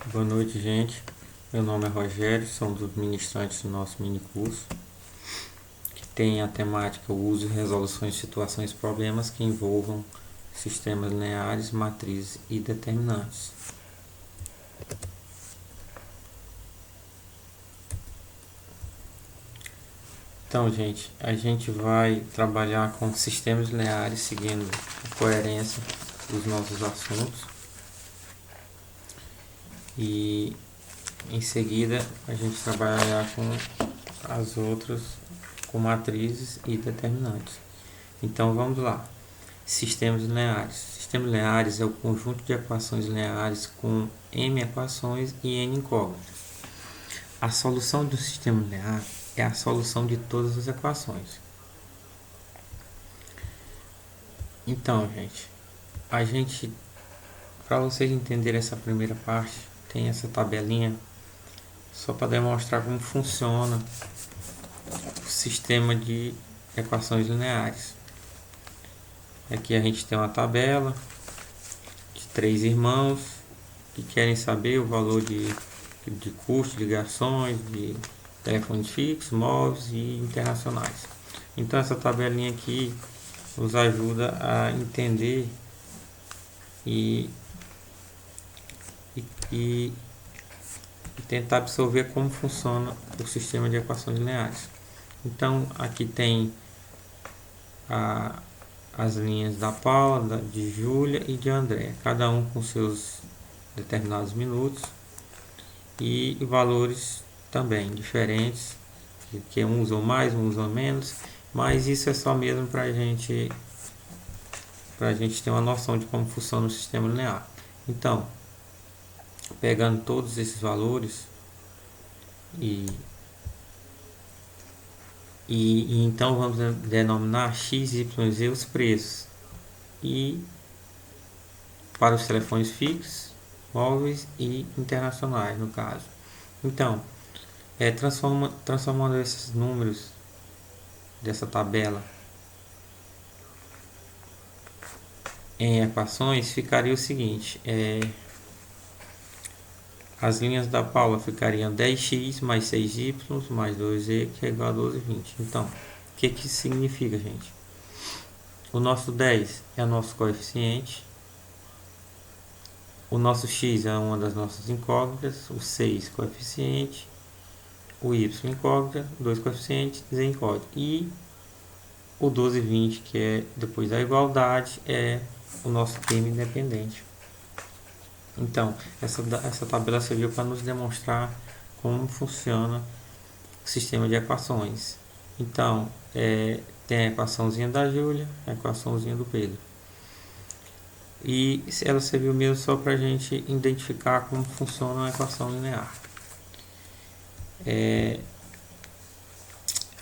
Boa noite, gente. Meu nome é Rogério, sou um dos ministrantes do nosso mini curso, que tem a temática o uso e resolução de situações e problemas que envolvam sistemas lineares, matrizes e determinantes. Então, gente, a gente vai trabalhar com sistemas lineares seguindo a coerência dos nossos assuntos e em seguida a gente trabalhará com as outras, com matrizes e determinantes. Então vamos lá. Sistemas lineares. Sistemas lineares é o conjunto de equações lineares com m equações e n incógnitas. A solução do sistema linear é a solução de todas as equações. Então, gente, para vocês entenderem essa primeira parte, tem essa tabelinha só para demonstrar como funciona o sistema de equações lineares. Aqui a gente tem uma tabela de 3 irmãos que querem saber o valor de custo de ligações, de telefones fixos, móveis e internacionais. Então essa tabelinha aqui nos ajuda a entender e, e tentar absorver como funciona o sistema de equações lineares. Então aqui tem as linhas da Paula, de Júlia e de André, cada um com seus determinados minutos e valores também diferentes, que um usou mais, um usou menos, mas isso é só mesmo para a gente ter uma noção de como funciona o sistema linear. Então, pegando todos esses valores e então vamos denominar x, y, z os preços e para os telefones fixos, móveis e internacionais no caso. Então, transformando esses números dessa tabela em equações, ficaria o seguinte: as linhas da Paula ficariam 10x mais 6y mais 2z, que é igual a 12,20. Então, o que isso significa, gente? O nosso 10 é o nosso coeficiente, o nosso x é uma das nossas incógnitas, o 6 coeficiente, o y incógnita, 2 coeficientes, z incógnita. E o 12,20, que é depois da igualdade, é o nosso termo independente. Então, essa tabela serviu para nos demonstrar como funciona o sistema de equações. Então, tem a equaçãozinha da Júlia, a equaçãozinha do Pedro. E ela serviu mesmo só para a gente identificar como funciona uma equação linear.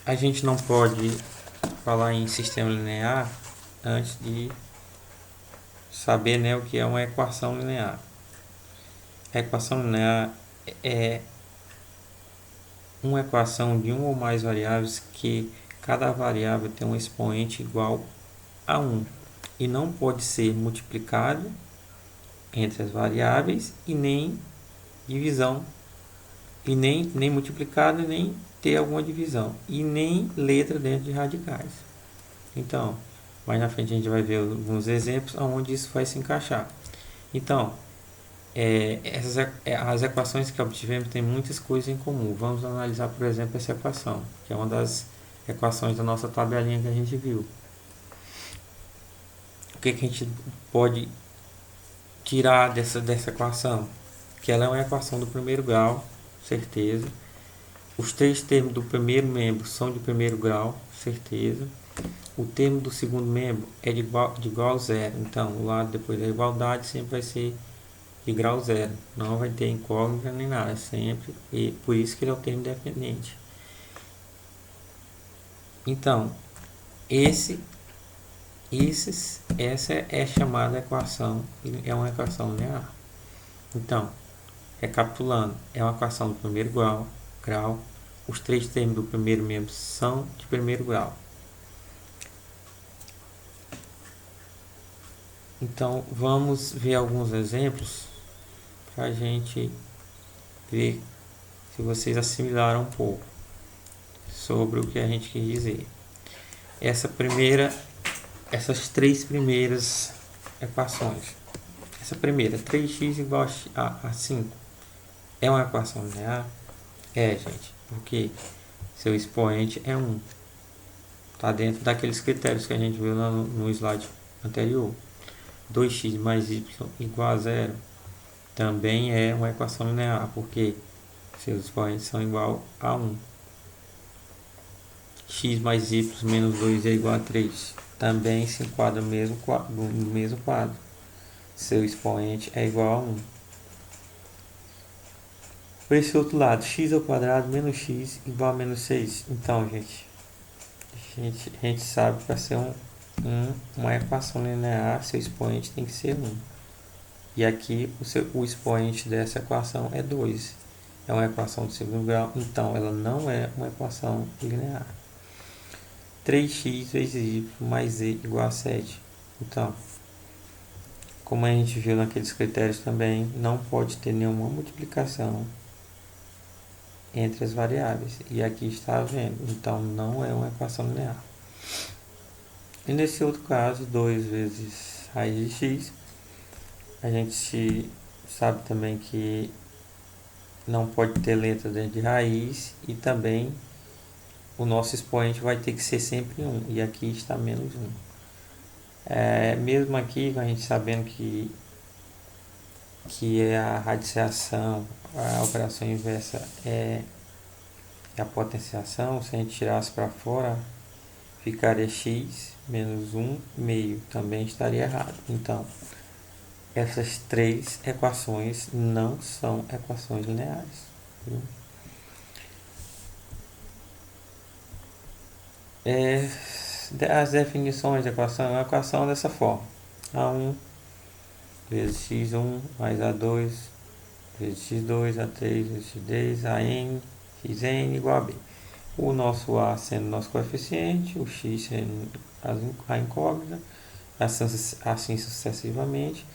A gente não pode falar em sistema linear antes de saber, né, o que é uma equação linear. A equação linear é uma equação de uma ou mais variáveis que cada variável tem um expoente igual a 1 e não pode ser multiplicado entre as variáveis e nem divisão e nem multiplicado, nem ter alguma divisão e nem letra dentro de radicais. Então, mais na frente a gente vai ver alguns exemplos onde isso vai se encaixar. Então, as equações que obtivemos têm muitas coisas em comum. Vamos analisar, por exemplo, essa equação, que é uma das equações da nossa tabelinha que a gente viu. O que a gente pode tirar dessa equação? Que ela é uma equação do primeiro grau, certeza. Os três termos do primeiro membro são de primeiro grau, certeza. O termo do segundo membro é de igual a zero. Então, o lado depois da igualdade sempre vai ser de grau zero. Não vai ter incógnita nem nada, sempre. E por isso que ele é o termo dependente. Então, essa é chamada equação, é uma equação linear. Então, recapitulando, é uma equação do primeiro grau. Os três termos do primeiro membro são de primeiro grau. Então, vamos ver alguns exemplos para a gente ver se vocês assimilaram um pouco sobre o que a gente quis dizer. Essas três primeiras equações. Essa primeira, 3x igual a 5, é uma equação linear? É, gente, porque seu expoente é 1. Está dentro daqueles critérios que a gente viu no slide anterior. 2x mais y igual a 0 também é uma equação linear, porque seus expoentes são igual a 1. X mais y menos 2 é igual a 3. Também se enquadra no mesmo quadro. Seu expoente é igual a 1. Por esse outro lado, x ao quadrado menos x igual a menos 6. Então, a gente sabe que para ser uma equação linear, seu expoente tem que ser 1. E aqui o expoente dessa equação é 2. É uma equação de segundo grau, então ela não é uma equação linear. 3x vezes y mais z igual a 7. Então, como a gente viu naqueles critérios também, não pode ter nenhuma multiplicação entre as variáveis. E aqui está havendo, então não é uma equação linear. E nesse outro caso, 2 vezes raiz de x, a gente sabe também que não pode ter letra dentro de raiz e também o nosso expoente vai ter que ser sempre 1, e aqui está menos 1. Mesmo aqui, a gente sabendo que é a radiciação, a operação inversa é a potenciação, se a gente tirasse para fora, ficaria x menos 1 meio, também estaria errado. Então, essas três equações não são equações lineares. Viu? As definições da equação é uma equação dessa forma: A1 vezes x1 mais A2 vezes x2, A3 vezes x3, AN, xn igual a B. O nosso A sendo nosso coeficiente, o x sendo a incógnita, assim sucessivamente,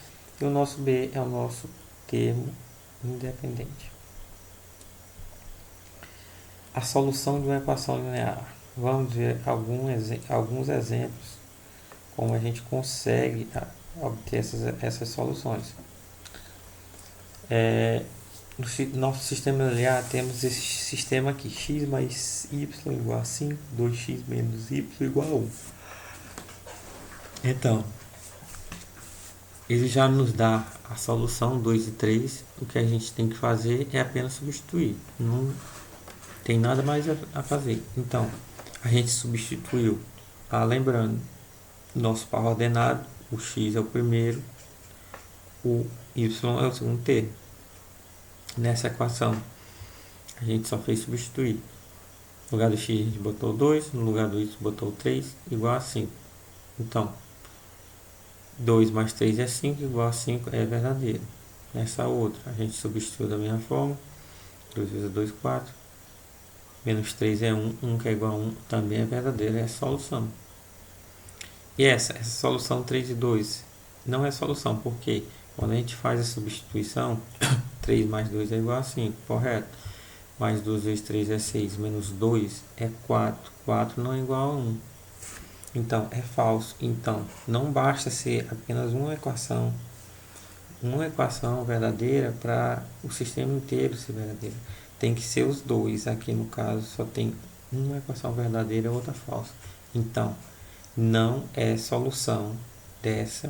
e o nosso B é o nosso termo independente. A solução de uma equação linear. Vamos ver alguns exemplos como a gente consegue obter essas soluções. No nosso sistema linear temos esse sistema aqui: x mais y igual a 5, 2x menos y igual a 1. Então, ele já nos dá a solução 2 e 3. O que a gente tem que fazer é apenas substituir. Não tem nada mais a fazer. Então, a gente substituiu. Lembrando, nosso par ordenado, o x é o primeiro, o y é o segundo termo. Nessa equação, a gente só fez substituir. No lugar do x a gente botou 2, no lugar do y botou 3, igual a 5. Então, 2 mais 3 é 5, igual a 5 é verdadeiro. Nessa outra, a gente substituiu da mesma forma. 2 vezes 2, 4. Menos 3 é 1, 1 que é igual a 1 também é verdadeiro, é a solução. E essa solução 3 e 2 não é solução, porque quando a gente faz a substituição, 3 mais 2 é igual a 5, correto? Mais 2 vezes 3 é 6, menos 2 é 4, 4 não é igual a 1. Então, é falso. Então, não basta ser apenas uma equação verdadeira para o sistema inteiro ser verdadeiro. Tem que ser os dois. Aqui no caso só tem uma equação verdadeira e outra falsa. Então, não é solução desse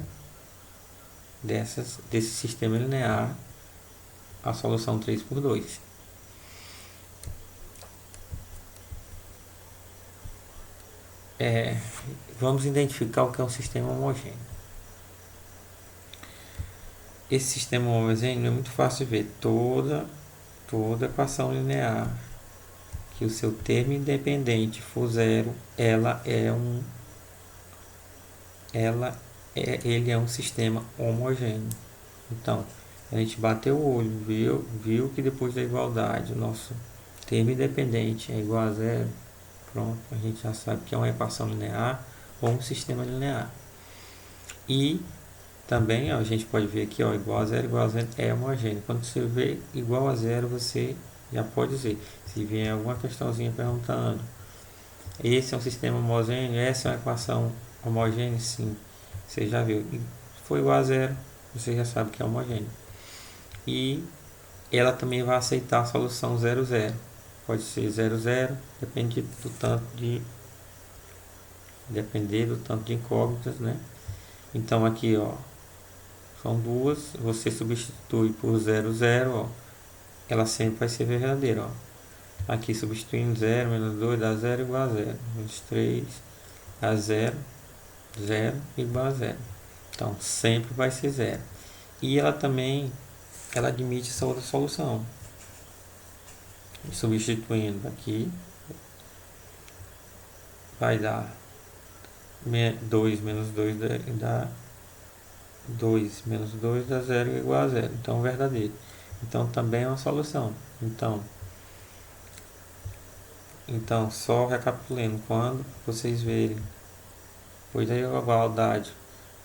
sistema linear a solução 3 por 2. Vamos identificar o que é um sistema homogêneo. Esse sistema homogêneo é muito fácil de ver. Toda equação linear que o seu termo independente for zero, ele é um sistema homogêneo. Então, a gente bateu o olho, viu que depois da igualdade o nosso termo independente é igual a zero. Pronto, a gente já sabe que é uma equação linear ou um sistema linear. E Também, ó, a gente pode ver aqui, ó, igual a zero é homogêneo. Quando você vê igual a zero, você já pode dizer. Se vier alguma questãozinha perguntando, esse é um sistema homogêneo, essa é uma equação homogênea, sim. Você já viu. Se for igual a zero, você já sabe que é homogêneo. E ela também vai aceitar a solução zero zero. Pode ser zero zero, depender do tanto de incógnitas, né? Então aqui, ó, são duas, você substitui por zero zero, ó, ela sempre vai ser verdadeira, ó. Aqui substituindo zero menos 2 dá zero igual a zero. Menos 3 dá zero, zero igual a zero. Então sempre vai ser zero. E ela também, ela admite essa outra solução. Substituindo aqui, vai dar 2 menos 2 dá 2 menos 2 dá zero igual a zero. Então verdadeiro. Então também é uma solução. Então só recapitulando, quando vocês verem pois a igualdade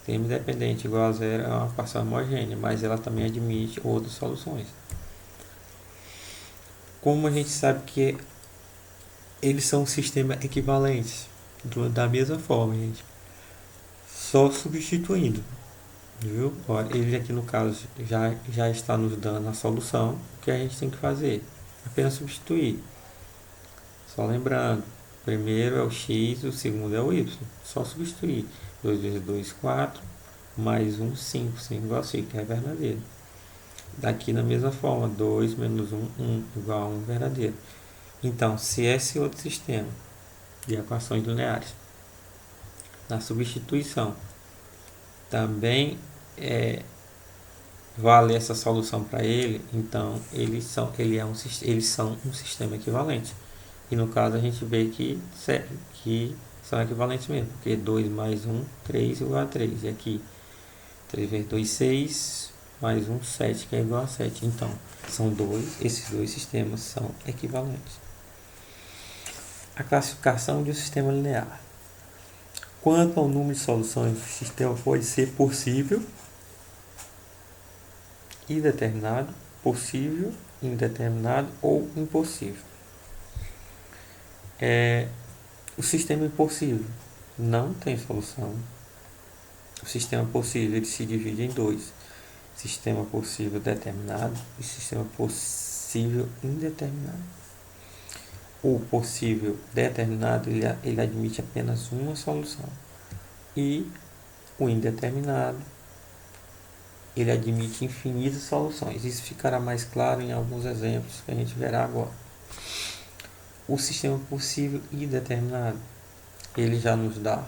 termo independente igual a zero é uma equação homogênea, mas ela também admite outras soluções. Como a gente sabe que eles são sistemas equivalentes? Da mesma forma, gente. Só substituindo. Viu? Olha, ele aqui no caso já está nos dando a solução. O que a gente tem que fazer? Apenas substituir. Só lembrando, o primeiro é o x, o segundo é o y. Só substituir. 2 vezes 2, 4, mais 1, 5. 5 igual a 5, que é verdadeiro. Daqui na mesma forma, 2 menos 1, 1 igual a 1 verdadeiro. Então, se esse outro sistema de equações lineares, na substituição, também vale essa solução para ele, então eles são um sistema equivalente. E no caso a gente vê que são equivalentes mesmo, porque 2 mais 1, 3 igual a 3. E aqui 3 vezes 2, 6, mais 1, 7, que é igual a 7. Então, esses dois sistemas são equivalentes. A classificação de um sistema linear. Quanto ao número de soluções, o sistema pode ser possível, indeterminado, possível, indeterminado ou impossível. O sistema impossível não tem solução. O sistema possível ele se divide em dois: sistema possível determinado e sistema possível indeterminado. O possível determinado ele admite apenas uma solução, e o indeterminado ele admite infinitas soluções. Isso ficará mais claro em alguns exemplos que a gente verá agora. O sistema possível indeterminado ele já nos dá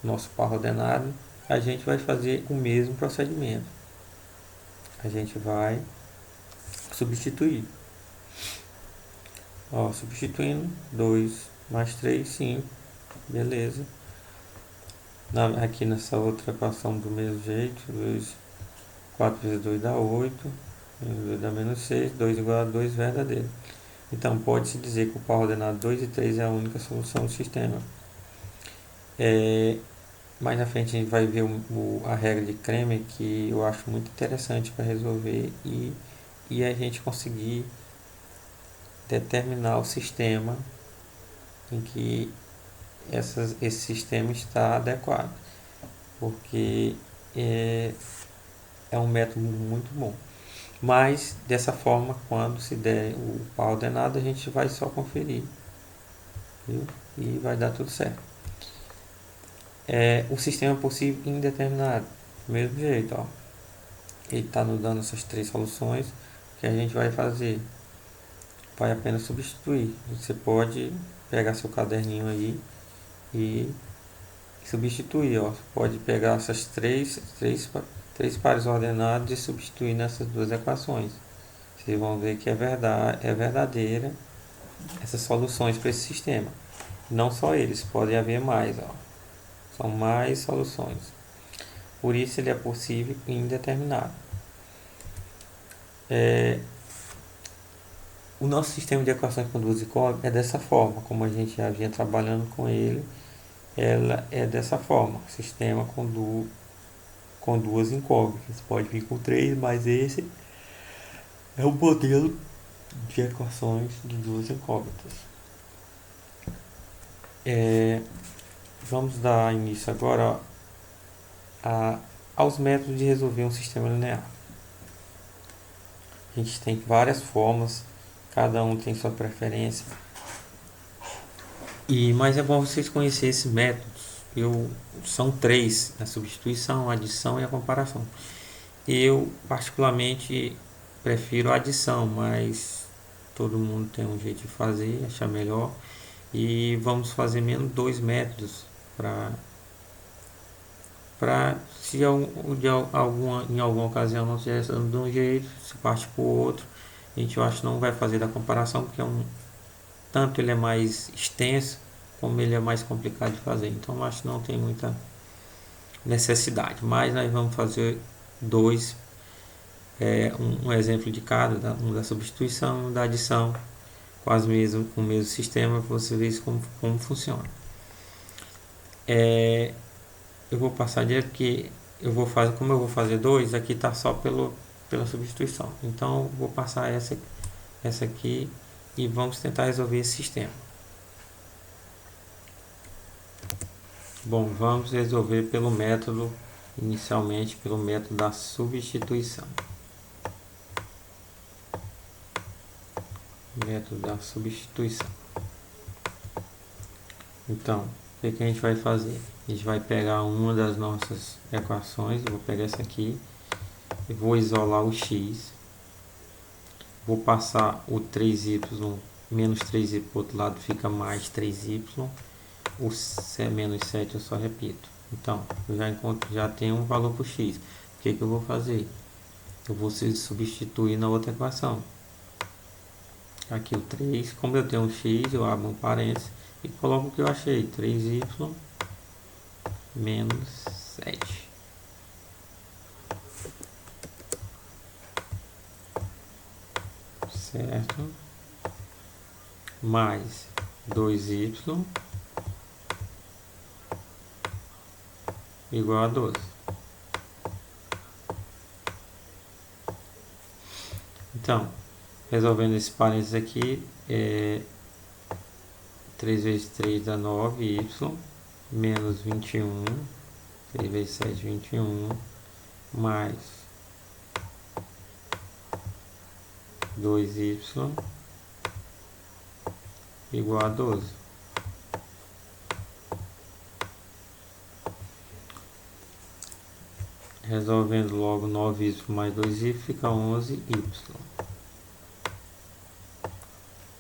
nosso par ordenado. A gente vai fazer o mesmo procedimento. A gente vai substituir. Substituindo 2 mais 3, 5. Beleza. Aqui nessa outra equação do mesmo jeito. 4 vezes 2 dá 8. Menos 2 dá menos 6. 2 igual a 2 verdadeiro. Então pode-se dizer que o par ordenado 2 e 3 é a única solução do sistema. Mais na frente a gente vai ver a regra de Cramer, que eu acho muito interessante para resolver e a gente conseguir determinar o sistema em que esse sistema está adequado, porque é um método muito bom. Mas dessa forma, quando se der o par ordenado, a gente vai só conferir, viu? E vai dar tudo certo. O sistema possível indeterminado, do mesmo jeito, ó. Ele está nos dando essas três soluções. O que a gente vai fazer? Vai apenas substituir. Você pode pegar seu caderninho aí e substituir, ó. Você pode pegar essas três pares ordenados e substituir nessas duas equações. Vocês vão ver que é verdadeira essas soluções para esse sistema. Não só eles, pode haver mais, ó. São mais soluções. Por isso ele é possível e indeterminado. O nosso sistema de equações com duas incógnitas é dessa forma, como a gente já vinha trabalhando com ele, ela é dessa forma, sistema com com duas incógnitas. Pode vir com três, mas esse é o modelo de equações de duas incógnitas. Vamos dar início agora aos métodos de resolver um sistema linear. A gente tem várias formas, cada um tem sua preferência. Mas é bom vocês conhecerem esses métodos. São três: a substituição, a adição e a comparação. Eu particularmente prefiro a adição, mas todo mundo tem um jeito de fazer, achar melhor. E vamos fazer menos dois métodos para se em alguma ocasião não estiver dando de um jeito, se parte para o outro. A gente, eu acho que não vai fazer da comparação, porque tanto ele é mais extenso, como ele é mais complicado de fazer. Então eu acho que não tem muita necessidade. Mas nós vamos fazer dois, um exemplo de cada, um da substituição e um da adição, com o mesmo sistema, para você ver como funciona. Eu vou passar direto que como eu vou fazer dois, aqui está só pela substituição. Então eu vou passar essa aqui e vamos tentar resolver esse sistema. Bom, vamos resolver inicialmente pelo método da substituição. Método da substituição. Então, o que a gente vai fazer? A gente vai pegar uma das nossas equações, eu vou pegar essa aqui, e vou isolar o x, vou passar o 3y, menos 3y para o outro lado, fica mais 3y, o menos 7 eu só repito. Então, eu já tenho um valor para o x. O que eu vou fazer? Eu vou substituir na outra equação. Aqui o 3, como eu tenho um x, eu abro um parênteses e coloco o que eu achei, 3y menos 7. Certo? Mais 2y igual a 12. Então, resolvendo esse parênteses aqui, 3 vezes 3 dá 9y, menos 21, 3 vezes 7, 21, mais 2y igual a 12. Resolvendo logo 9y mais 2y fica 11y.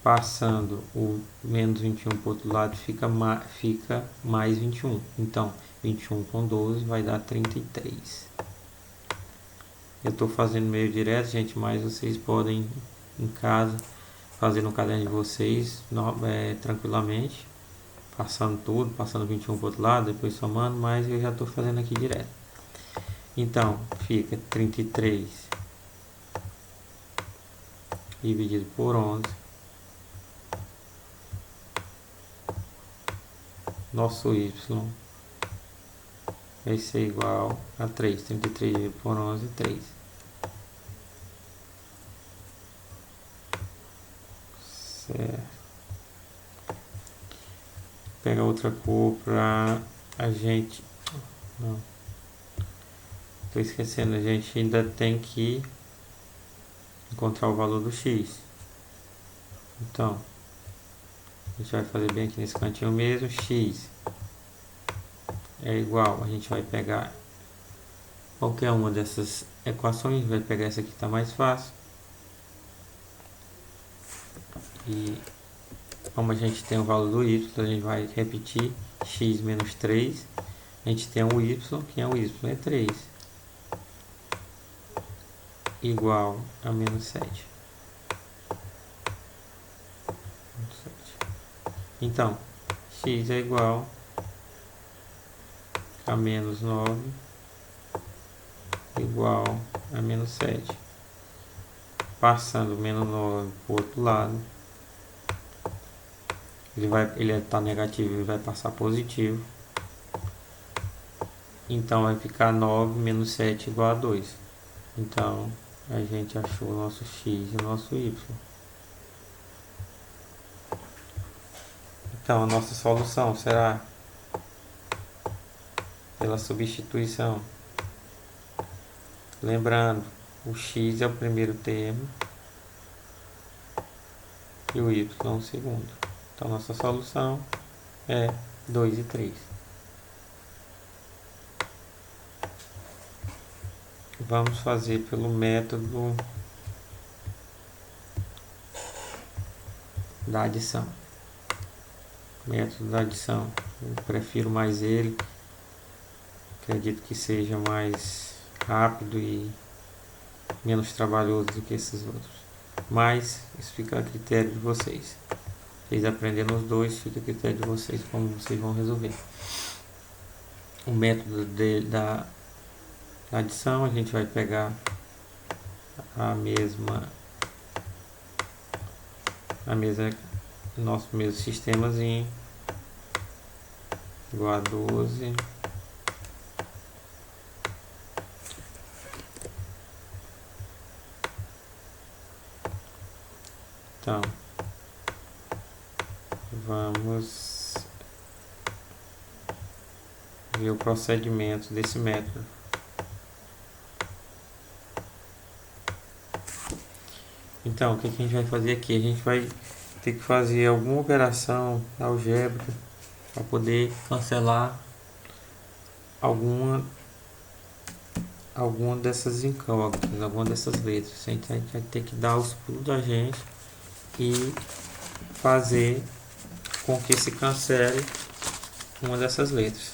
Passando o menos 21 para o outro lado fica mais 21. Então, 21 com 12 vai dar 33. Eu estou fazendo meio direto, gente, mas vocês podem em casa fazer no caderno de vocês tranquilamente. Passando 21 para o outro lado, depois somando, mas eu já estou fazendo aqui direto. Então, fica 33 dividido por 11. Nosso y vai ser igual a 3. 33 dividido por 11, 3. Certo. Pega outra cor para a gente... Não. Estou esquecendo, a gente ainda tem que encontrar o valor do x. Então, a gente vai fazer bem aqui nesse cantinho mesmo. X é igual, a gente vai pegar qualquer uma dessas equações, vai pegar essa aqui que está mais fácil. E como a gente tem o valor do y, a gente vai repetir x menos 3. A gente tem o y, que é o y, é 3. Igual a menos 7. Então, x é igual a menos 9 igual a menos 7. Passando menos 9 para o outro lado, ele está negativo, ele vai passar positivo. Então vai ficar 9 menos 7 igual a 2. Então a gente achou o nosso x e o nosso y. Então a nossa solução será pela substituição. Lembrando, o x é o primeiro termo e o y é o segundo. Então nossa solução é 2 e 3. Vamos fazer pelo método da adição. Método da adição, eu prefiro mais ele. Acredito que seja mais rápido e menos trabalhoso do que esses outros. Mas isso fica a critério de vocês. Vocês aprendendo os dois, fica a critério de vocês como vocês vão resolver. O método da adição, a gente vai pegar nosso mesmo sistemazinho, igual a 12. Então, vamos ver o procedimento desse método. Então, o que a gente vai fazer aqui? A gente vai ter que fazer alguma operação algébrica para poder cancelar alguma dessas incógnitas, alguma dessas letras. A gente vai ter que dar os pulos da gente e fazer com que se cancele uma dessas letras.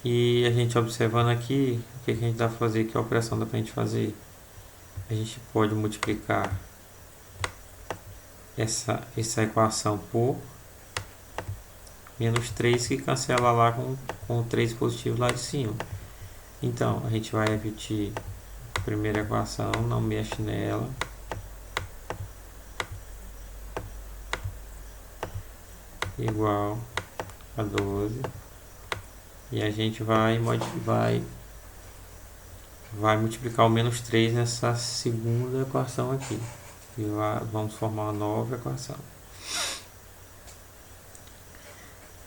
E a gente observando aqui, o que a gente dá para fazer, que operação dá para a gente fazer? A gente pode multiplicar essa equação por menos 3, que cancela lá com o 3 positivo lá de cima. Então, a gente vai repetir a primeira equação, não mexe nela. Igual a 12. E a gente vai multiplicar o menos 3 nessa segunda equação aqui. E vamos formar uma nova equação.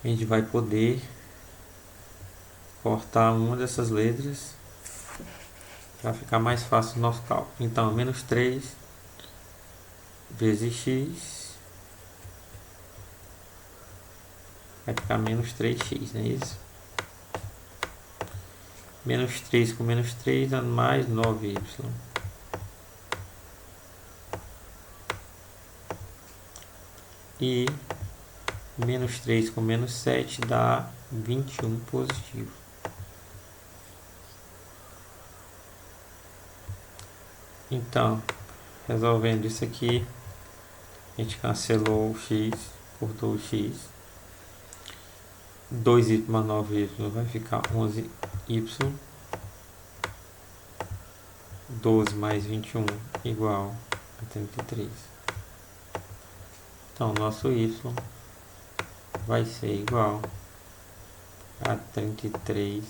A gente vai poder cortar uma dessas letras para ficar mais fácil o nosso cálculo. Então, menos 3 vezes x vai ficar menos 3x, não é isso? Menos 3 com menos 3 dando mais 9y. E menos 3 com menos 7 dá 21 positivo. Então, resolvendo isso aqui, a gente cancelou o x, cortou o x. 2y mais 9y vai ficar 11y. 12 mais 21 igual a 33. Então, nosso y vai ser igual a 33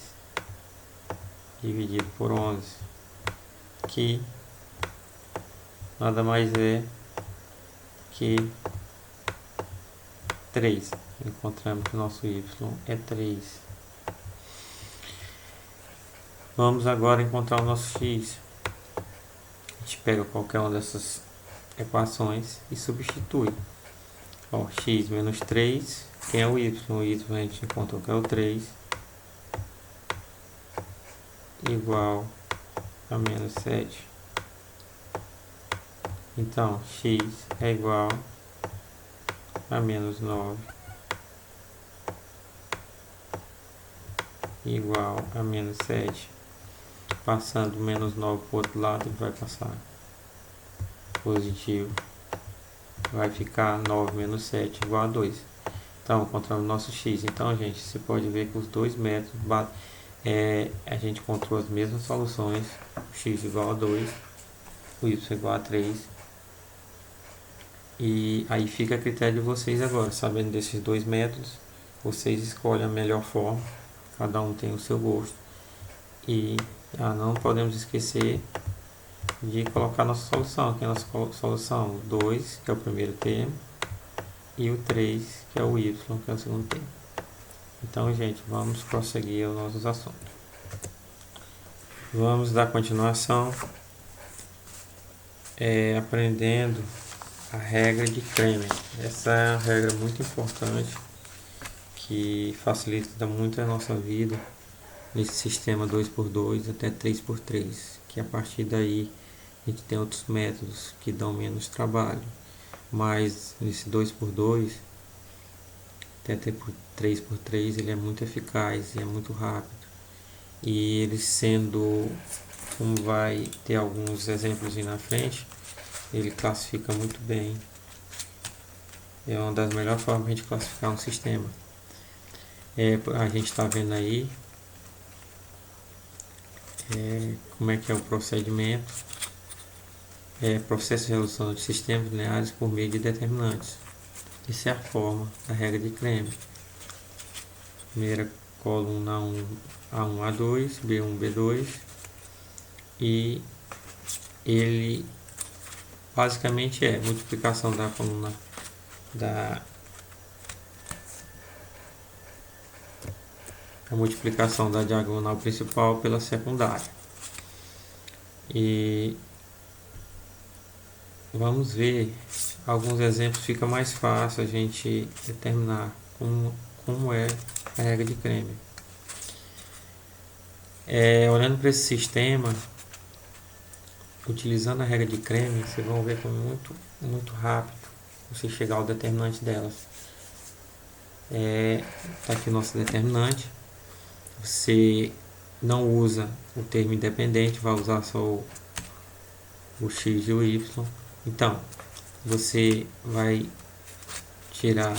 dividido por 11, que nada mais é que 3. Encontramos que o nosso y é 3. Vamos agora encontrar o nosso x. A gente pega qualquer uma dessas equações e substitui. Ó, x menos 3, quem é o y? O y a gente encontrou que é o 3, igual a menos 7. Então, x é igual a menos 9, igual a menos 7. Passando menos 9 para o outro lado, ele vai passar positivo. Vai ficar 9 menos 7 igual a 2. Então, encontramos nosso x. Então, gente, você pode ver que os dois métodos a gente encontrou as mesmas soluções. O x igual a 2, o y igual a 3. E aí fica a critério de vocês agora. Sabendo desses dois métodos, vocês escolhem a melhor forma cada um tem o seu gosto. E não podemos esquecer de colocar nossa solução. Aqui a nossa solução 2, que é o primeiro termo, e o 3, que é o y, que é o segundo termo. Então, gente, vamos prosseguir os nossos assuntos. Vamos dar continuação aprendendo a regra de Cramer. Essa é uma regra muito importante que facilita muito a nossa vida nesse sistema 2x2 até 3x3, que a partir daí a gente tem outros métodos que dão menos trabalho, mas nesse 2x2 até 3x3 ele é muito eficaz e é muito rápido. E ele sendo, como vai ter alguns exemplos aí na frente, ele classifica muito bem. É uma das melhores formas de a gente classificar um sistema. A gente está vendo aí como é que é o procedimento. Processo de resolução de sistemas lineares por meio de determinantes. Essa é a forma da regra de Cramer. Primeira coluna A1, A2, B1, B2, e ele basicamente é multiplicação da coluna a multiplicação da diagonal principal pela secundária. E vamos ver alguns exemplos, fica mais fácil a gente determinar como é a regra de Cramer. Olhando para esse sistema, utilizando a regra de Cramer, vocês vão ver como muito rápido você chegar ao determinante delas. Tá aqui o nosso determinante. Você não usa o termo independente, vai usar só o x e o y. Então, você vai tirar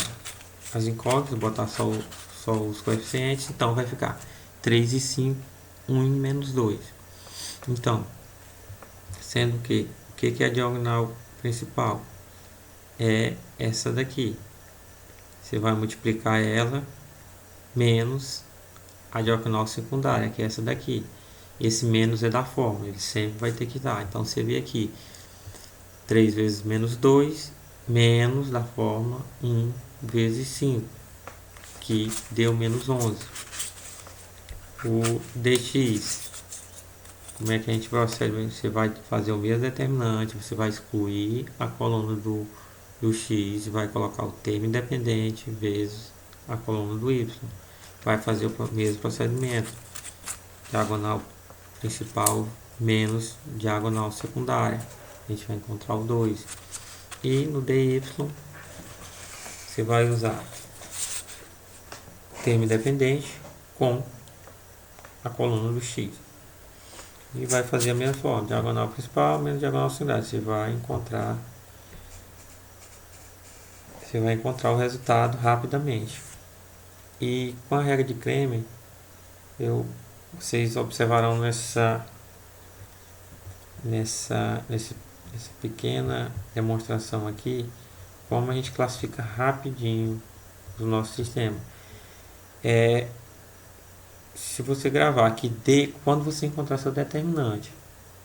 as incógnitas, botar só os coeficientes, então vai ficar 3 e 5, 1 e menos 2. Então, sendo que o que é a diagonal principal? É essa daqui. Você vai multiplicar ela menos a diagonal secundária, que é essa daqui. Esse menos é da fórmula, ele sempre vai ter que dar. Então, você vê aqui 3 vezes menos 2, menos da fórmula 1 vezes 5, que deu menos 11. O dx, como é que a gente procede? Você vai fazer o mesmo determinante, você vai excluir a coluna do x e vai colocar o termo independente vezes a coluna do y. Vai fazer o mesmo procedimento, diagonal principal menos diagonal secundária. A gente vai encontrar o 2. E no dy, você vai usar termo independente com a coluna do x. E vai fazer a mesma forma, diagonal principal menos diagonal secundária. Você vai encontrar o resultado rapidamente. E com a regra de Cramer, vocês observarão nessa pequena demonstração aqui como a gente classifica rapidinho o nosso sistema. Se você gravar aqui quando você encontrar seu determinante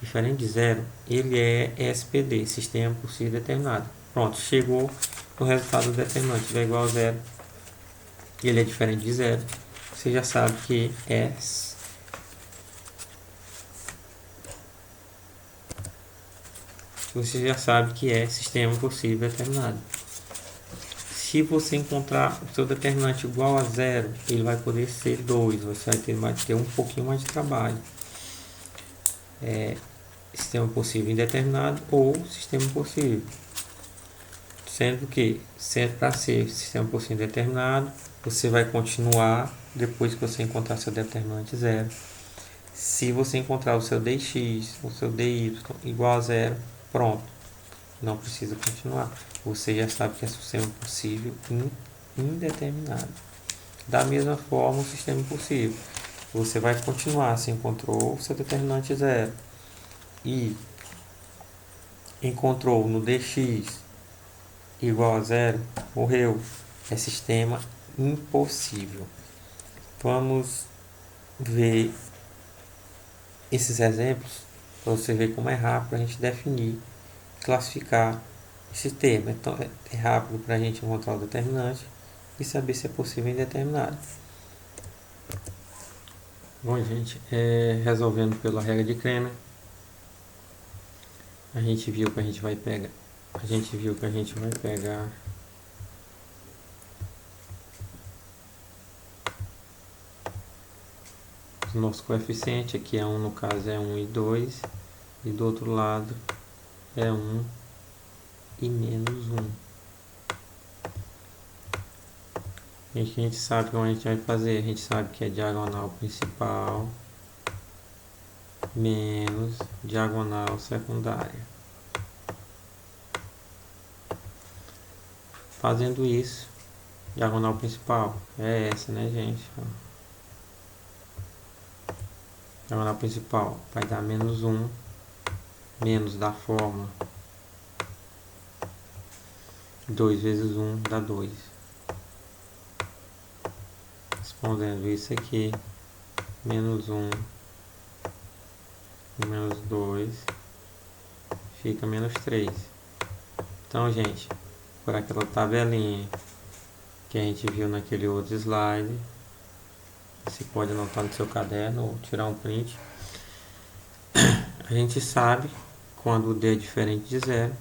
diferente de zero, ele é SPD, sistema possível determinado. Pronto, chegou no resultado do determinante, vai igual a zero, ele é diferente de zero, você já sabe que é sistema possível determinado. Se você encontrar o seu determinante igual a zero, ele vai poder ser 2, você vai ter um pouquinho mais de trabalho. Sistema possível indeterminado ou sistema possível. Sendo que, para ser sistema possível indeterminado, você vai continuar depois que você encontrar seu determinante zero. Se você encontrar o seu dx, o seu dy igual a zero, pronto, não precisa continuar. Você já sabe que é sistema possível indeterminado. Da mesma forma, o sistema possível. Você vai continuar, se encontrou o seu determinante zero e encontrou no dx igual a zero, morreu. É sistema impossível. Vamos ver esses exemplos para você ver como é rápido a gente definir, classificar esse termo. Então é rápido para a gente encontrar o determinante e saber se é possível indeterminado. Bom, gente, resolvendo pela regra de Cramer, a gente viu que a gente vai pegar o nosso coeficiente, aqui é 1, no caso é 1 e 2, e do outro lado é 1 e menos 1. E a gente sabe como a gente vai fazer, a gente sabe que é diagonal principal menos diagonal secundária. Fazendo isso, diagonal principal é essa, né, gente? Diagonal principal vai dar menos 1, menos da forma 2 vezes 1 dá 2. Respondendo isso aqui, menos 1 e menos 2 fica menos 3. Então, gente, por aquela tabelinha que a gente viu naquele outro slide, você pode anotar no seu caderno ou tirar um print. A gente sabe quando o D é diferente de zero,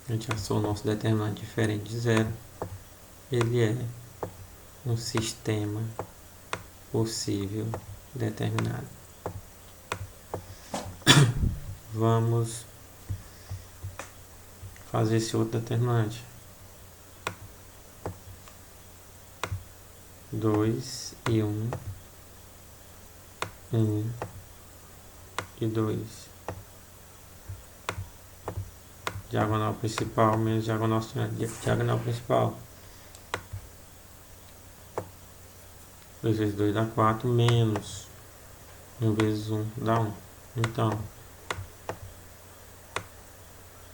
a gente achou o nosso determinante diferente de zero, ele é um sistema possível determinado. Vamos fazer esse outro determinante. 2 e 1, 1 e 2. Diagonal principal menos diagonal principal. 2 vezes 2 dá 4, menos 1 vezes 1 dá 1. Então,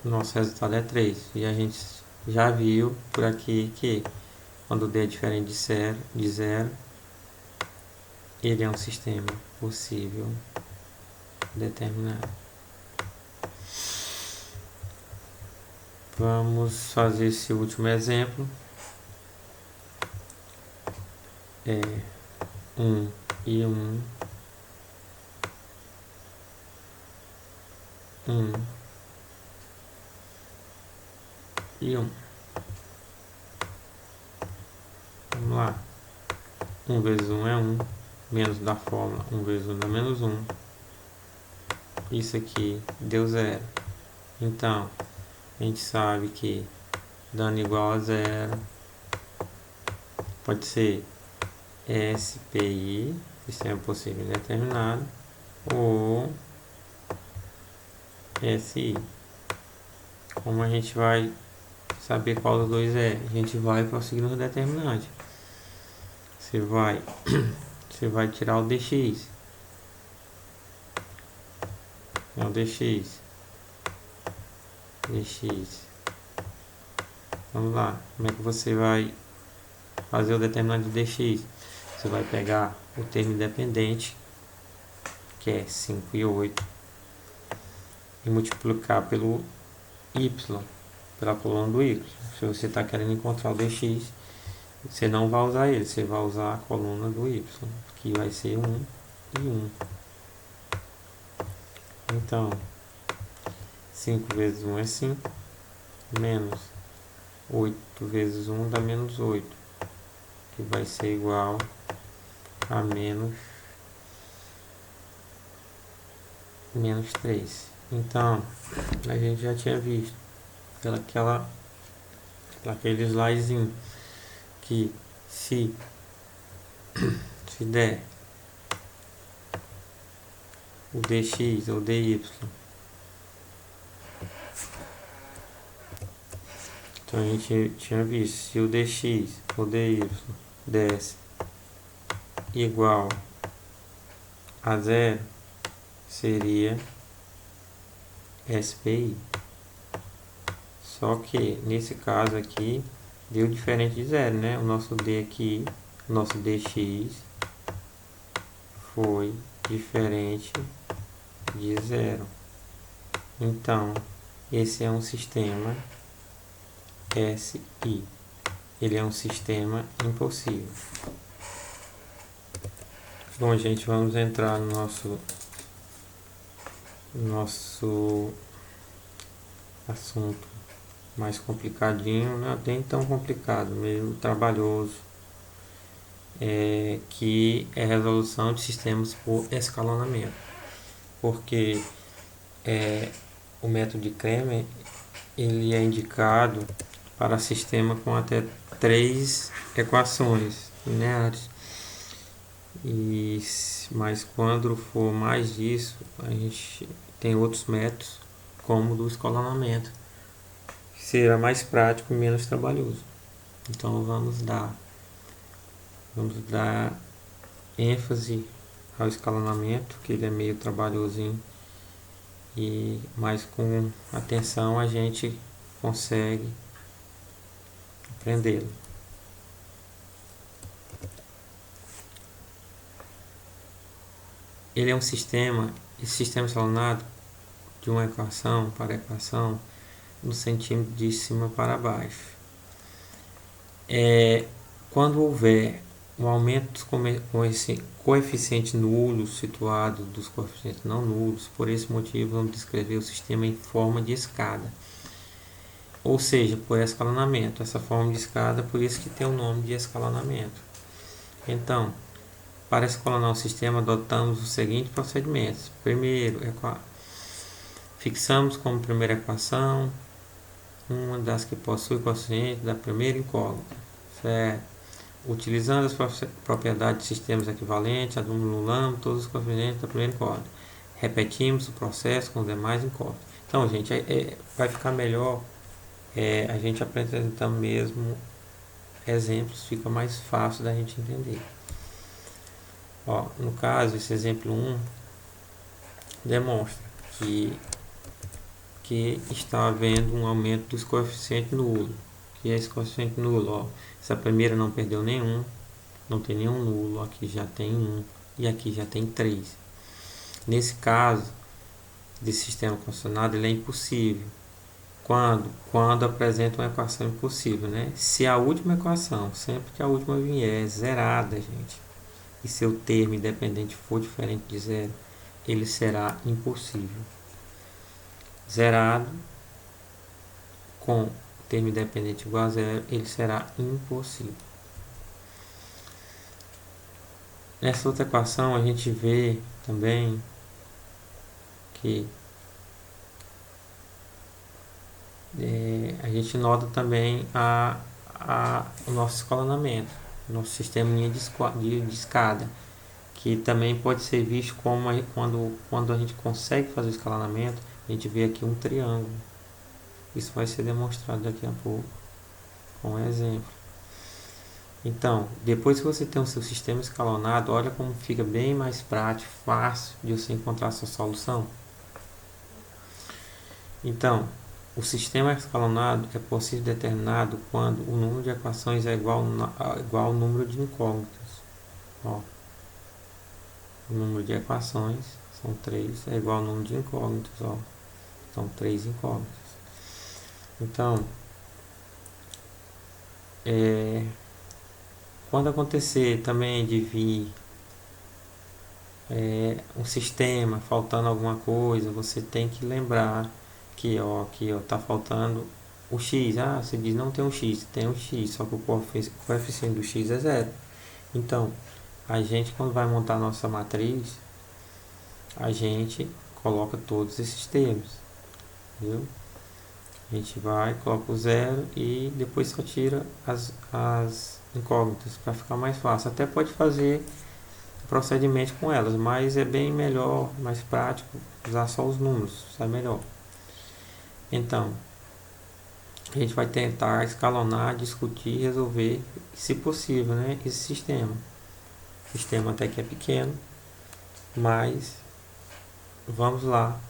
o nosso resultado é 3. E a gente já viu por aqui que quando o D é diferente de zero, ele é um sistema possível determinado. Vamos fazer esse último exemplo. 1 e 1, 1 e 1. Vamos lá. 1 vezes 1 é 1, menos da fórmula 1 vezes 1 dá menos 1. Isso aqui deu 0. Então, a gente sabe que dando igual a 0, pode ser SPI, sistema possível determinado, ou SI. Como a gente vai saber qual dos dois é? A gente vai prosseguir no determinante. Você vai tirar o dx. É o dx. Vamos lá. Como é que você vai fazer o determinante de dx? Você vai pegar o termo independente, que é 5 e 8, e multiplicar pelo y, pela coluna do y. Se você está querendo encontrar o dx, você não vai usar ele, você vai usar a coluna do y, que vai ser 1 e 1. Então, 5 vezes 1 é 5, menos 8 vezes 1 dá menos 8, que vai ser igual a menos 3. Então, a gente já tinha visto aquele slidezinho que se der o dx ou dy, então a gente tinha visto, se o dx ou dy desse igual a 0, seria SPI. Só que nesse caso aqui deu diferente de 0, né? O nosso D aqui nosso dx foi diferente de zero. Então, esse é um sistema SI. Ele é um sistema impossível. Bom, gente, vamos entrar no nosso assunto mais complicadinho, não é nem tão complicado, meio trabalhoso, que é a resolução de sistemas por escalonamento. Porque o método de Cramer ele é indicado para sistema com até 3 equações lineares. Mas quando for mais disso, a gente tem outros métodos, como o do escalonamento, que será mais prático e menos trabalhoso. Então vamos dar ênfase ao escalonamento, que ele é meio trabalhosinho, mas com atenção a gente consegue aprendê-lo. Ele é um sistema, esse sistema escalonado, de uma equação para equação, no centímetro de cima para baixo. Quando houver um aumento com esse coeficiente nulo situado dos coeficientes não nulos, por esse motivo vamos descrever o sistema em forma de escada, ou seja, por escalonamento. Essa forma de escada, por isso que tem o nome de escalonamento. Então, para escalonar o sistema, adotamos os seguintes procedimentos. Primeiro, fixamos como primeira equação uma das que possui coeficiente da primeira incógnita, certo? Utilizando as propriedades de sistemas equivalentes, anulamos todos os coeficientes da primeira incógnita. Repetimos o processo com os demais incógnitas. Então, gente, vai ficar melhor a gente apresentando mesmo exemplos, fica mais fácil da gente entender. No caso, esse exemplo 1 demonstra que está havendo um aumento dos coeficientes nulos. Que é esse coeficiente nulo? Essa primeira não perdeu nenhum, não tem nenhum nulo, aqui já tem 1 e aqui já tem 3. Nesse caso, desse sistema condicionado, ele é impossível. Quando apresenta uma equação impossível, né? Se a última equação, sempre que a última vier, é zerada, gente, e seu termo independente for diferente de zero, ele será impossível. Zerado com termo independente igual a zero, ele será impossível. Nessa outra equação a gente vê também que a gente nota também o nosso escalonamento, nosso sistema de escada, que também pode ser visto como quando a gente consegue fazer o escalonamento, a gente vê aqui um triângulo. Isso vai ser demonstrado daqui a pouco com um exemplo. Então, depois que você tem o seu sistema escalonado, olha como fica bem mais prático, fácil de você encontrar a sua solução. Então, o sistema escalonado é possível determinado quando o número de equações é igual ao número de incógnitas. O número de equações são 3, é igual ao número de incógnitas. São 3 incógnitas. Então, quando acontecer também de vir um sistema faltando alguma coisa, você tem que lembrar que tá faltando o x. Você diz não tem um x, tem um x, só que o coeficiente do x é zero. Então, a gente, quando vai montar a nossa matriz, a gente coloca todos esses termos, viu? A gente coloca o zero e depois só tira as incógnitas para ficar mais fácil. Até pode fazer procedimento com elas, mas é bem melhor, mais prático usar só os números, sai melhor. Então, a gente vai tentar escalonar, discutir, resolver, se possível, né, esse sistema. O sistema até que é pequeno, mas vamos lá.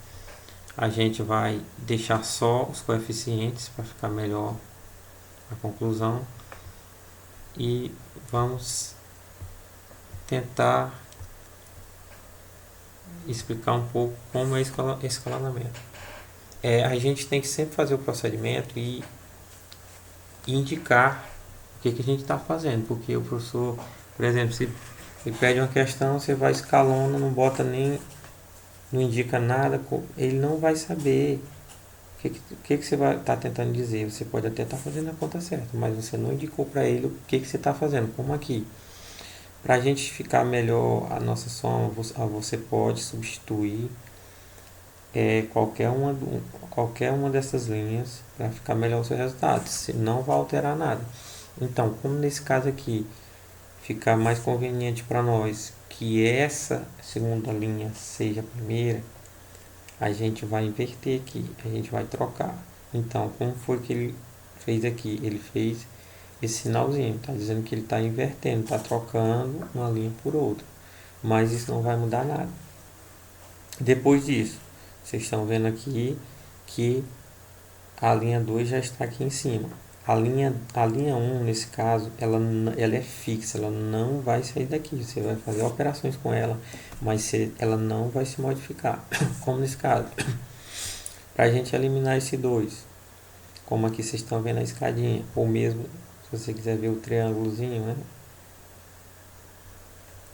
A gente vai deixar só os coeficientes para ficar melhor a conclusão e vamos tentar explicar um pouco como é escalonamento. A gente tem que sempre fazer o procedimento e indicar o que a gente está fazendo, porque o professor, por exemplo, se ele pede uma questão, você vai escalando, não bota nem, não indica nada, ele não vai saber o que você vai estar tentando dizer. Você pode até estar fazendo a conta certa, mas você não indicou para ele o que você está fazendo, como aqui. Para a gente ficar melhor a nossa soma, você pode substituir qualquer uma dessas linhas para ficar melhor o seu resultado. Se não vai alterar nada. Então, como nesse caso aqui ficar mais conveniente para nós que essa segunda linha seja a primeira, a gente vai inverter aqui, a gente vai trocar. Então, como foi que ele fez aqui? Ele fez esse sinalzinho, está dizendo que ele está invertendo, está trocando uma linha por outra, mas isso não vai mudar nada. Depois disso, vocês estão vendo aqui que a linha 2 já está aqui em cima. A linha 1, nesse caso, ela é fixa, ela não vai sair daqui. Você vai fazer operações com ela, mas ela não vai se modificar, como nesse caso. Para a gente eliminar esse 2, como aqui vocês estão vendo a escadinha, ou mesmo, se você quiser ver o triângulozinho,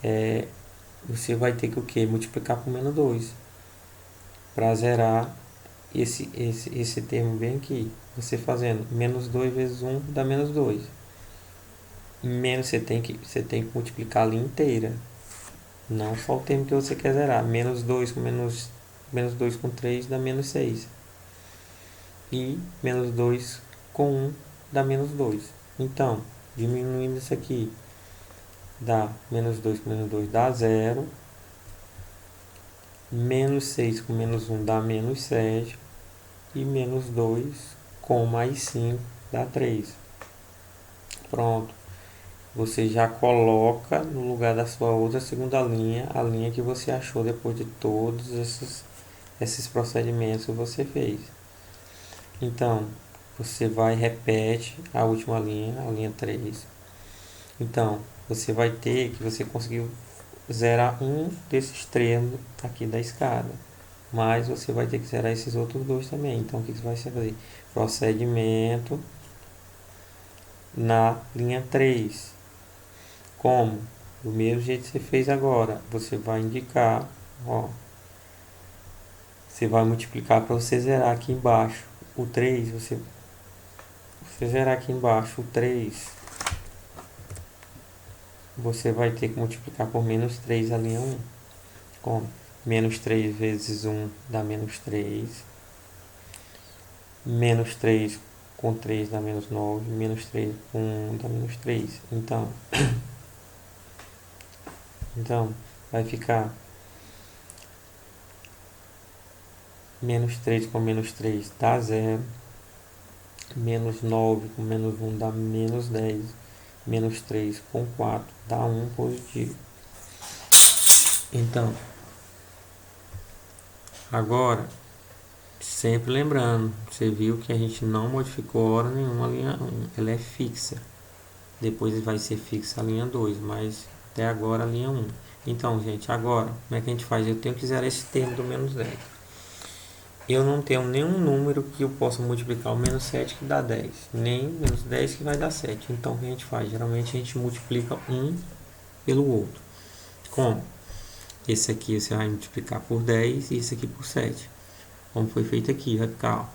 né? Você vai ter que o quê? Multiplicar por menos 2 para zerar esse termo bem aqui. Você fazendo menos 2 vezes 1 dá menos 2. Menos você tem que multiplicar a linha inteira. Não só o termo que você quer zerar. Menos 2 com menos 2 com 3 dá menos 6. E menos 2 com 1 dá menos 2. Então, diminuindo isso aqui, dá menos 2 com menos 2 dá 0. Menos 6 com menos 1 dá menos 7. E menos 2 com mais 5 dá 3. Pronto. Você já coloca no lugar da sua outra segunda linha, a linha que você achou depois de todos esses procedimentos que você fez. Então, você vai repete a última linha, a linha 3. Então, você vai ter que você conseguiu zerar um desses termos aqui da escada. Mas você vai ter que zerar esses outros dois também. Então, o que você vai fazer? Procedimento na linha 3. Como? Do mesmo jeito que você fez agora. Você vai indicar, ó. Você vai multiplicar para você zerar aqui embaixo. O 3, você zerar aqui embaixo o 3, você vai ter que multiplicar por menos 3 a linha 1. Como? Menos 3 vezes 1 dá menos 3. Menos 3 com 3 dá menos 9. Menos 3 com 1 dá menos 3. Então vai ficar menos 3 com menos 3 dá 0. Menos 9 com menos 1 dá menos 10. Menos 3 com 4 dá 1 positivo. Então, agora, sempre lembrando, você viu que a gente não modificou hora nenhuma a linha 1, ela é fixa. Depois vai ser fixa a linha 2, mas até agora a linha 1. Então, gente, agora, como é que a gente faz? Eu tenho que zerar esse termo do menos 10. Eu não tenho nenhum número que eu possa multiplicar o menos 7 que dá 10, nem menos 10 que vai dar 7. Então, o que a gente faz? Geralmente a gente multiplica um pelo outro. Como? Esse aqui você vai multiplicar por 10 e esse aqui por 7. Como foi feito aqui, vai ficar, ó,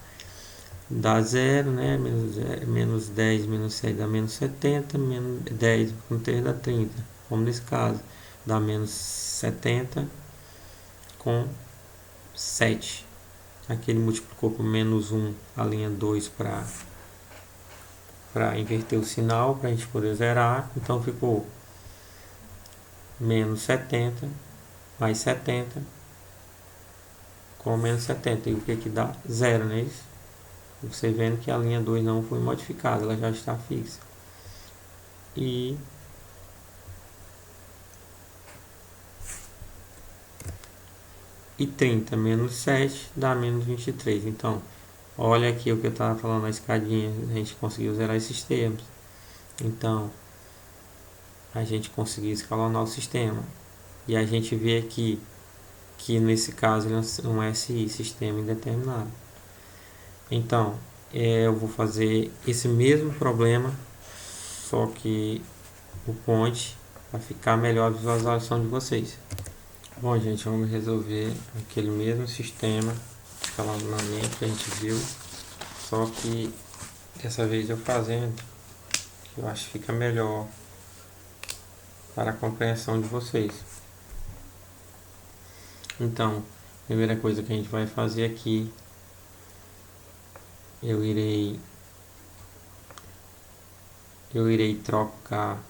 dá 0, né? Menos 10, menos 7 dá menos 70, menos 10 com 3 dá 30. Como nesse caso, dá menos 70 com 7. Aqui ele multiplicou por menos 1 a linha 2 para inverter o sinal, para a gente poder zerar. Então ficou menos 70 mais 70 com menos 70. E o que dá? 0, não é isso? Você vendo que a linha 2 não foi modificada, ela já está fixa. E e 30 menos 7 dá menos 23. Então, olha aqui o que eu estava falando na escadinha, a gente conseguiu zerar esses termos. Então, a gente conseguir escalonar o sistema. E a gente vê aqui que nesse caso ele é um SI, sistema indeterminado. Então, eu vou fazer esse mesmo problema, só que o point vai ficar melhor a visualização de vocês. Bom, gente, vamos resolver aquele mesmo sistema de escalonamento que a gente viu, só que dessa vez eu fazendo, que eu acho que fica melhor para a compreensão de vocês. Então, a primeira coisa que a gente vai fazer aqui, eu irei trocar.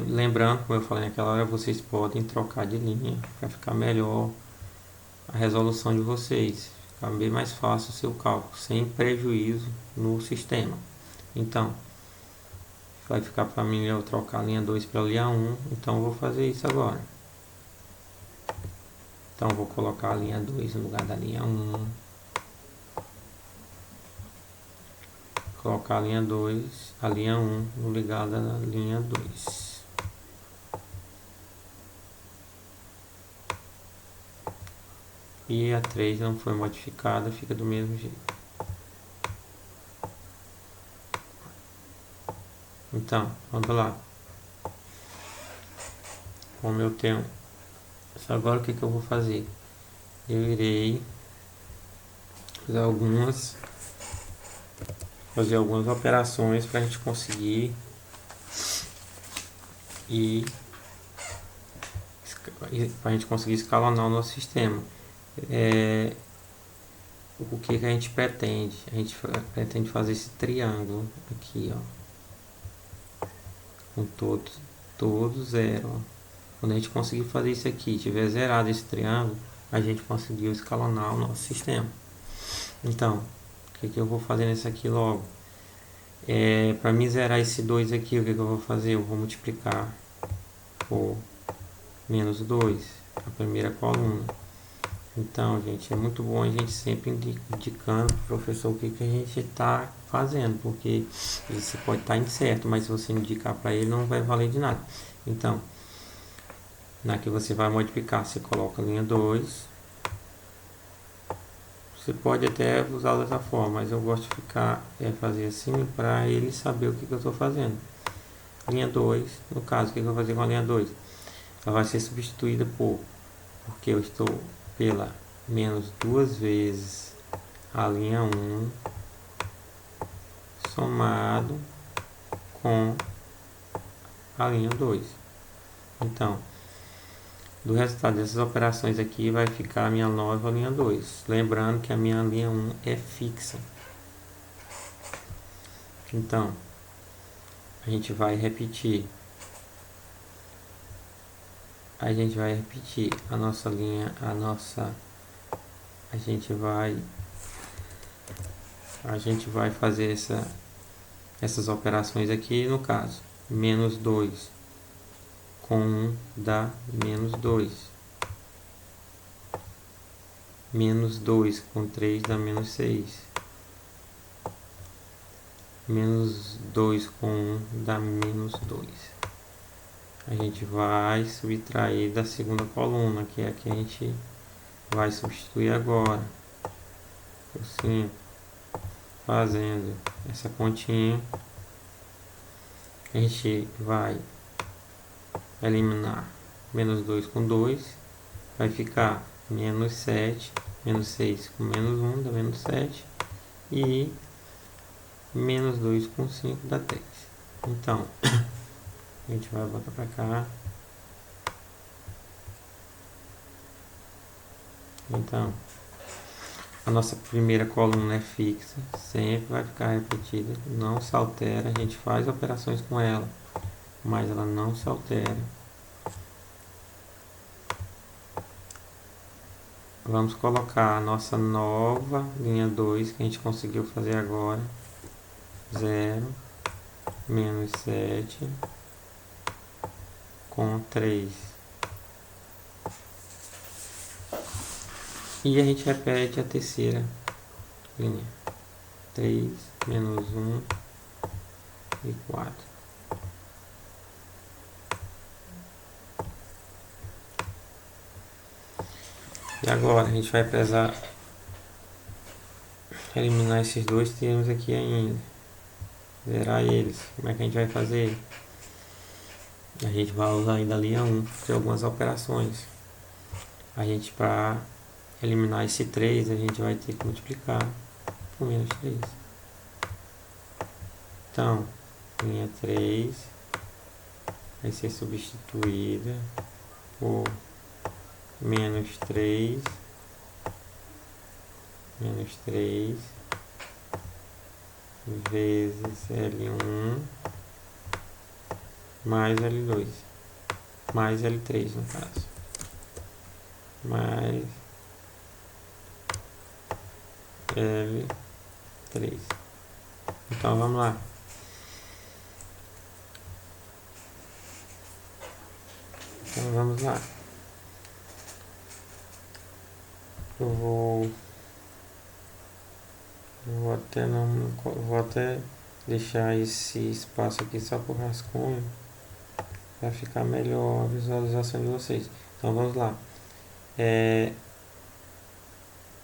Lembrando, como eu falei naquela hora, vocês podem trocar de linha para ficar melhor a resolução de vocês, ficar bem mais fácil o seu cálculo, sem prejuízo no sistema. Então, vai ficar para mim eu trocar a linha 2 para a linha 1, então eu vou fazer isso agora. Então, vou colocar a linha 2 no lugar da linha 1. Colocar a linha 2, a linha 1 no lugar da linha 2. E a 3 não foi modificada, fica do mesmo jeito. Então, vamos lá. Como eu tenho... Agora o que eu vou fazer? Eu irei fazer algumas operações para a gente conseguir escalonar o nosso sistema. O que a gente pretende? A gente pretende fazer esse triângulo aqui, ó, com todos zero. Ó. Quando a gente conseguir fazer isso aqui, tiver zerado esse triângulo, a gente conseguiu escalonar o nosso sistema. Então, o que eu vou fazer nesse aqui logo? Para mim zerar esse 2 aqui, o que eu vou fazer? Eu vou multiplicar por menos 2, a primeira coluna. Então, gente, é muito bom a gente sempre indicando para o professor o que a gente está fazendo, porque você pode estar incerto, mas se você indicar para ele, não vai valer de nada. Então, na que você vai modificar, você coloca a linha 2. Você pode até usar dessa forma, mas eu gosto de fazer assim para ele saber o que eu estou fazendo. Linha 2, no caso, o que eu vou fazer com a linha 2? Ela vai ser substituída porque eu estou pela menos 2 vezes a linha 1 somado com a linha 2. Então, do resultado dessas operações aqui vai ficar a minha nova linha 2. Lembrando que a minha linha 1 é fixa. Então, a gente vai repetir. A nossa linha, a gente vai fazer essas operações aqui, no caso, menos 2 com 1 dá menos 2. Menos 2 com 3 dá menos 6. Menos 2 com 1 dá menos 2. A gente vai subtrair da segunda coluna, que é a que a gente vai substituir agora. Assim, fazendo essa continha, a gente vai eliminar menos 2 com 2, vai ficar menos 7, menos 6 com menos 1 dá menos 7, e menos 2 com 5 dá 3. Então, a gente vai botar para cá. Então, a nossa primeira coluna é fixa, sempre vai ficar repetida, não se altera, a gente faz operações com ela, mas ela não se altera. Vamos colocar a nossa nova linha 2 que a gente conseguiu fazer agora. 0, menos 7, com 3. E a gente repete a terceira linha. 3, menos 1 e 4. E agora a gente vai precisar eliminar esses dois termos aqui ainda. Zerar eles. Como é que a gente vai fazer? A gente vai usar ainda a linha 1 de algumas operações. A gente, para eliminar esse 3, a gente vai ter que multiplicar por menos 3. Então, linha 3 vai ser substituída por menos 3 vezes L1 mais L2 mais L3 no caso, mais L3. Então vamos lá. Eu vou até deixar esse espaço aqui só por rascunho para ficar melhor a visualização de vocês. Então vamos lá.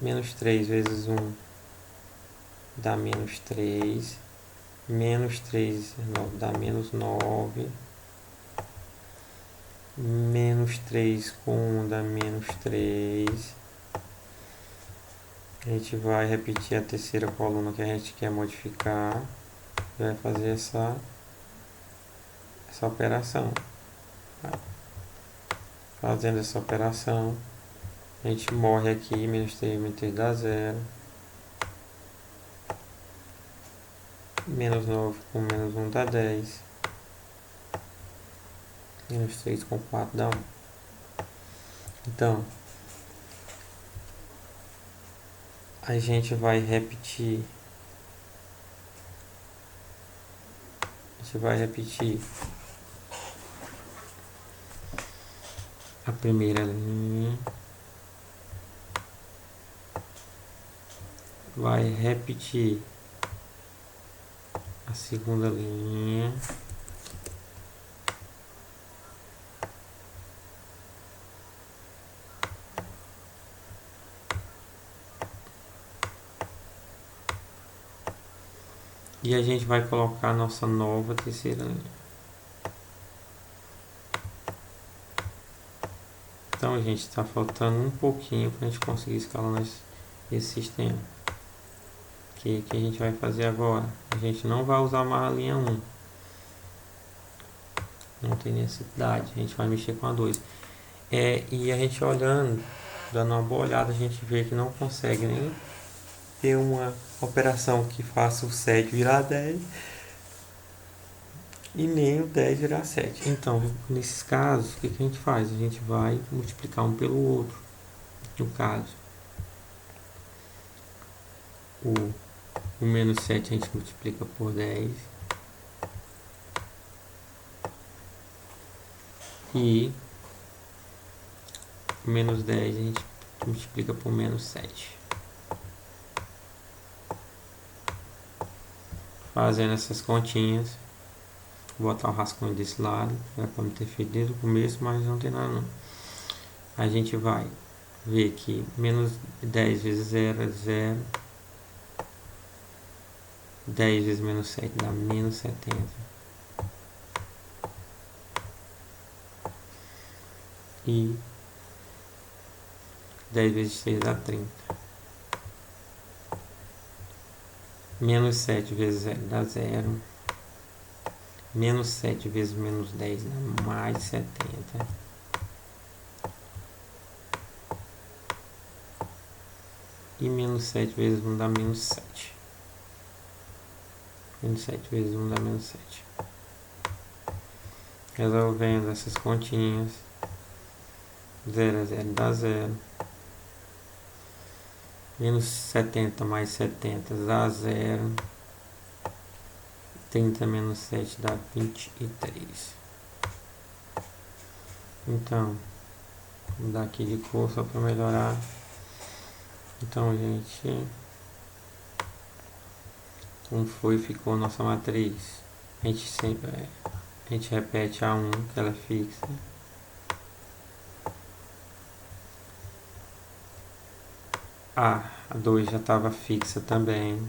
Menos 3 vezes 1 dá menos 3. Menos 3 dá menos 9. Menos 3 com 1 dá menos 3. A gente vai repetir a terceira coluna que a gente quer modificar. Vai fazer essa operação. Fazendo essa operação, a gente morre aqui. Menos 3 menos 3 dá 0. Menos 9 com menos 1 dá 10. Menos 3 com 4 dá 1. Então, a gente vai repetir. A primeira linha. Vai repetir a segunda linha. E a gente vai colocar a nossa nova terceira linha. Então, gente, está faltando um pouquinho para a gente conseguir escalar esse sistema. O que a gente vai fazer agora? A gente não vai usar mais a linha 1. Não tem necessidade. A gente vai mexer com a 2. E a gente olhando, dando uma boa olhada, a gente vê que não consegue nem ter uma operação que faça o 7 virar 10 e nem o 10 virar 7. Então, nesses casos, o que a gente faz? A gente vai multiplicar um pelo outro. No caso, o menos 7 a gente multiplica por 10. E o menos 10 a gente multiplica por menos 7. Fazendo essas continhas. Vou botar o rascunho desse lado. Era para me ter feito desde o começo, mas não tem nada não. A gente vai ver que menos 10 vezes 0 é 0. 10 vezes menos 7 dá menos 70. E 10 vezes 6 dá 30. Menos 7 vezes 0 dá 0. Menos 7 vezes menos 10 dá mais 70. E menos 7 vezes 1 dá menos 7. Menos 7 vezes 1 dá menos 7. Resolvendo essas continhas. 0 a 0 dá 0. Menos 70 mais 70 dá 0. 30 menos 7 dá 23. Então, vou mudar aqui de cor só para melhorar. Então, gente, como ficou nossa matriz? A gente repete a 1, que ela é fixa. A 2 já estava fixa também.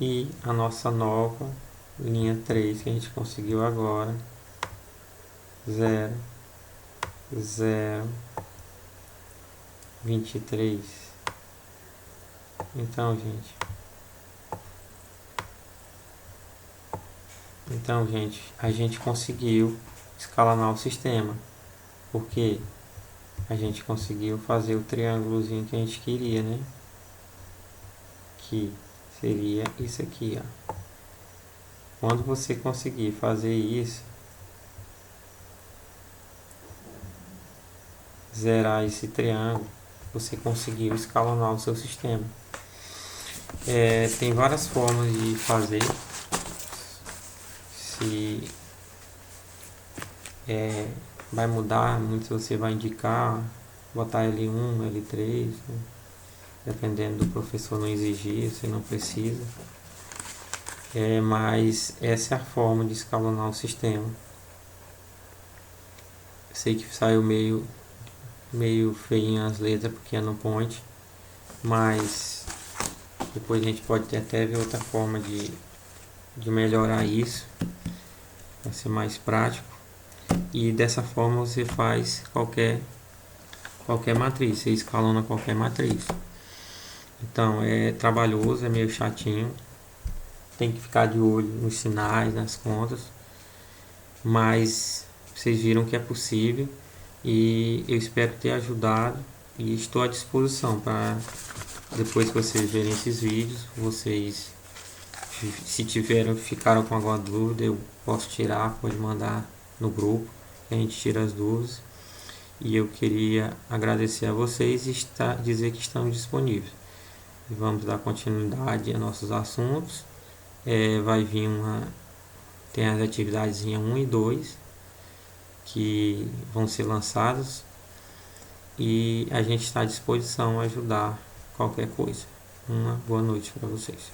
E a nossa nova linha 3 que a gente conseguiu agora, 0, 0, 23. Então, gente, a gente conseguiu escalonar o sistema, porque a gente conseguiu fazer o triângulozinho que a gente queria, né? Que seria isso aqui, ó. Quando você conseguir fazer isso, zerar esse triângulo, você conseguiu escalonar o seu sistema. Tem várias formas de fazer. Se vai mudar muito, você vai indicar botar L1, L3, né? Dependendo do professor não exigir, você não precisa. Mas essa é a forma de escalonar o sistema. Sei que saiu meio feinho as letras porque é no point, mas depois a gente pode até ver outra forma de melhorar isso, vai ser mais prático. E dessa forma você faz qualquer matriz, você escalona qualquer matriz. Então é trabalhoso, é meio chatinho, tem que ficar de olho nos sinais, nas contas, mas vocês viram que é possível e eu espero ter ajudado e estou à disposição para depois que vocês verem esses vídeos, vocês, se ficaram com alguma dúvida, eu posso tirar, pode mandar no grupo, a gente tira as dúvidas. E eu queria agradecer a vocês e dizer que estamos disponíveis. Vamos dar continuidade a nossos assuntos. Vai vir tem as atividades 1 e 2 que vão ser lançadas e a gente está à disposição a ajudar qualquer coisa. Uma boa noite para vocês.